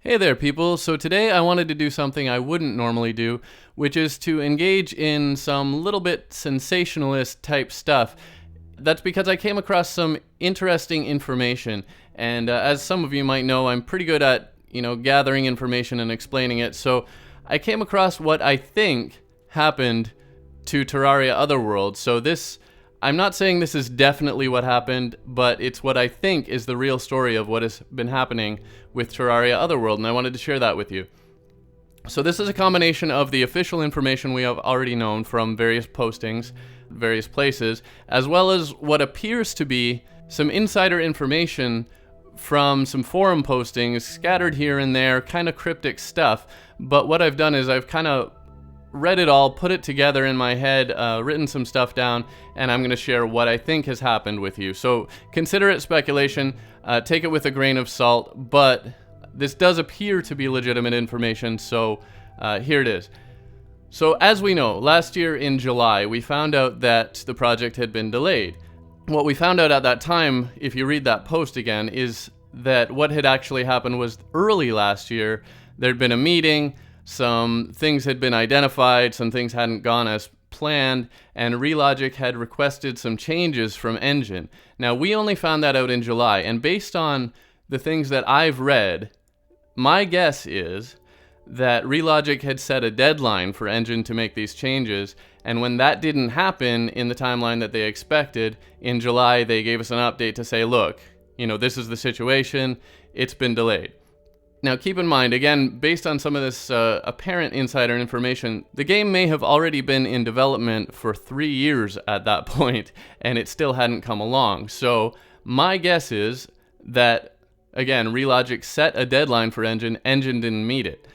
Hey there, people. So today I wanted to do something I wouldn't normally do, which is to engage in some little bit sensationalist type stuff. That's because I came across some interesting information, and as some of you might know, I'm pretty good at, gathering information and explaining it. So I came across what I think happened to Terraria Otherworld. I'm not saying this is definitely what happened, but it's what I think is the real story of what has been happening with Terraria Otherworld, and I wanted to share that with you. So this is a combination of the official information we have already known from various postings, various places, as well as what appears to be some insider information from some forum postings scattered here and there, kind of cryptic stuff. But what I've done is I've kind of read it all, put it together in my head, written some stuff down, and I'm going to share what I think has happened with you. So consider it speculation, take it with a grain of salt, but this does appear to be legitimate information, so here it is. So as we know, last year in July, we found out that the project had been delayed. What we found out at that time, if you read that post again, is that what had actually happened was early last year, there'd been a meeting, some things had been identified, some things hadn't gone as planned, and Relogic had requested some changes from Engine. Now, we only found that out in July, and based on the things that I've read, my guess is that Relogic had set a deadline for Engine to make these changes, and when that didn't happen in the timeline that they expected, in July they gave us an update to say, look, this is the situation, it's been delayed. Now, keep in mind, again, based on some of this apparent insider information, the game may have already been in development for 3 years at that point, and it still hadn't come along. So my guess is that, again, Relogic set a deadline for Engine didn't meet it.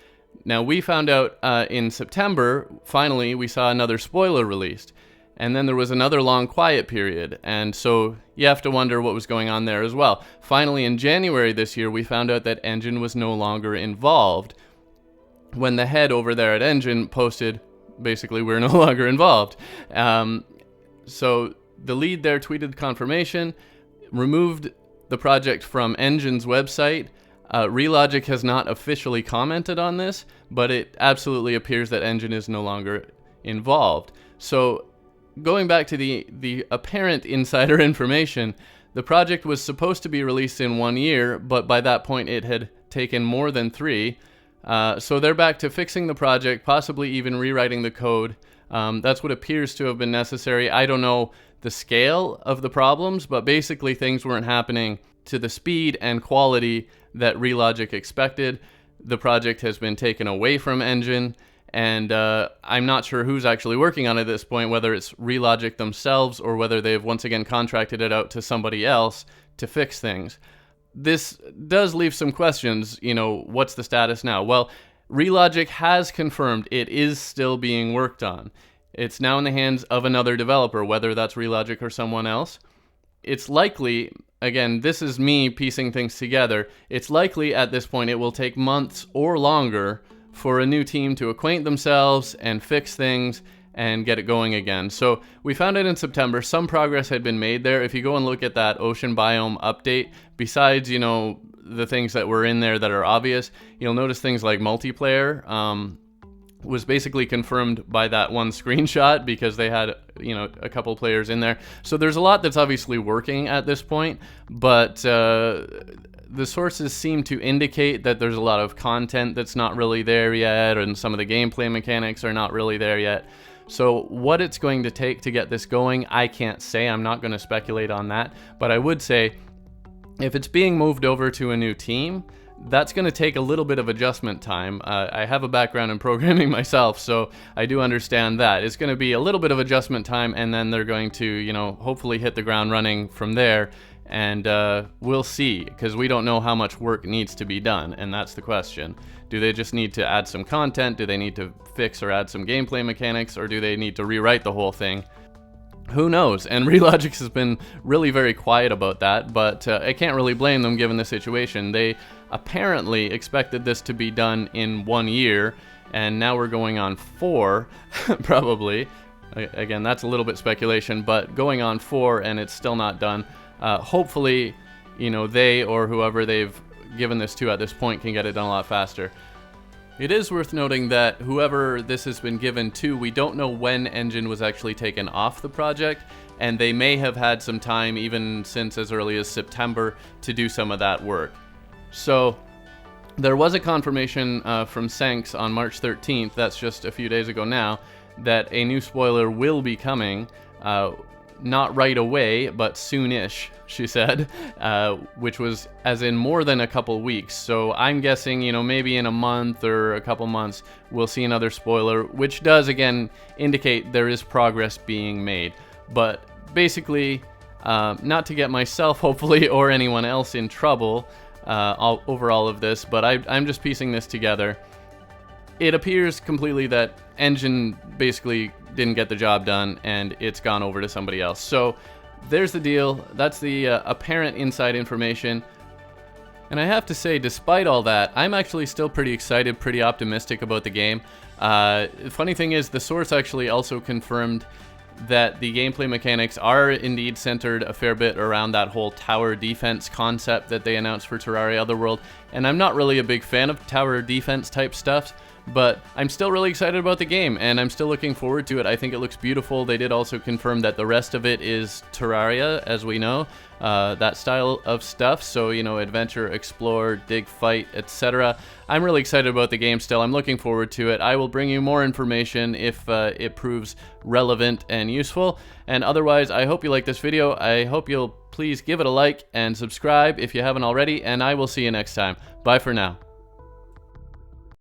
Now, we found out in September, finally, we saw another spoiler released. And then there was another long quiet period, and so you have to wonder what was going on there as well. Finally, in January this year, we found out that Engine was no longer involved when the head over there at Engine posted, basically, we're no longer involved. So the lead there tweeted confirmation, removed the project from Engine's website. Relogic has not officially commented on this, but it absolutely appears that Engine is no longer involved. So going back to the apparent insider information, the project was supposed to be released in 1 year, but by that point it had taken more than 3. So they're back to fixing the project, possibly even rewriting the code. That's what appears to have been necessary. I don't know the scale of the problems, but basically things weren't happening to the speed and quality that Relogic expected. The project has been taken away from Engine, and I'm not sure who's actually working on it at this point, whether it's Relogic themselves or whether they've once again contracted it out to somebody else to fix things. This does leave some questions, what's the status now? Well, Relogic has confirmed it is still being worked on. It's now in the hands of another developer, whether that's Relogic or someone else. It's likely, again, this is me piecing things together, it's likely at this point it will take months or longer for a new team to acquaint themselves and fix things and get it going again. So we found it in September. Some progress had been made there. If you go and look at that ocean biome update, besides, the things that were in there that are obvious, you'll notice things like multiplayer was basically confirmed by that one screenshot because they had, a couple players in there. So there's a lot that's obviously working at this point, but the sources seem to indicate that there's a lot of content that's not really there yet, and some of the gameplay mechanics are not really there yet. So what it's going to take to get this going, I can't say. I'm not going to speculate on that. But I would say, if it's being moved over to a new team, that's going to take a little bit of adjustment time. I have a background in programming myself, so I do understand that. It's going to be a little bit of adjustment time, and then they're going to, hopefully hit the ground running from there. And we'll see, because we don't know how much work needs to be done, and that's the question. Do they just need to add some content? Do they need to fix or add some gameplay mechanics? Or do they need to rewrite the whole thing? Who knows? And Relogic has been really very quiet about that, but I can't really blame them given the situation. They apparently expected this to be done in 1 year, and now we're going on 4, probably. Again, that's a little bit speculation, but going on 4 and it's still not done. Hopefully, they or whoever they've given this to at this point can get it done a lot faster. It is worth noting that whoever this has been given to, we don't know when Engine was actually taken off the project, and they may have had some time, even since as early as September, to do some of that work. So there was a confirmation from Senks on March 13th, that's just a few days ago now, that a new spoiler will be coming, not right away, but soonish, she said, which was as in more than a couple weeks. So I'm guessing, you know, maybe in a month or a couple months, we'll see another spoiler, which does, again, indicate there is progress being made. But basically, not to get myself, hopefully, or anyone else in trouble over all of this, but I'm just piecing this together. It appears completely that Engine basically didn't get the job done, and it's gone over to somebody else. So there's the deal. That's the apparent inside information. And I have to say, despite all that, I'm actually still pretty excited, pretty optimistic about the game. The funny thing is, the source actually also confirmed that the gameplay mechanics are indeed centered a fair bit around that whole tower defense concept that they announced for Terraria Otherworld. And I'm not really a big fan of tower defense type stuff, but I'm still really excited about the game, and I'm still looking forward to it. I think it looks beautiful. They did also confirm that the rest of it is Terraria, as we know, that style of stuff. So, you know, adventure, explore, dig, fight, etc. I'm really excited about the game still. I'm looking forward to it. I will bring you more information if it proves relevant and useful. And otherwise, I hope you like this video. I hope you'll please give it a like and subscribe if you haven't already, and I will see you next time. Bye for now.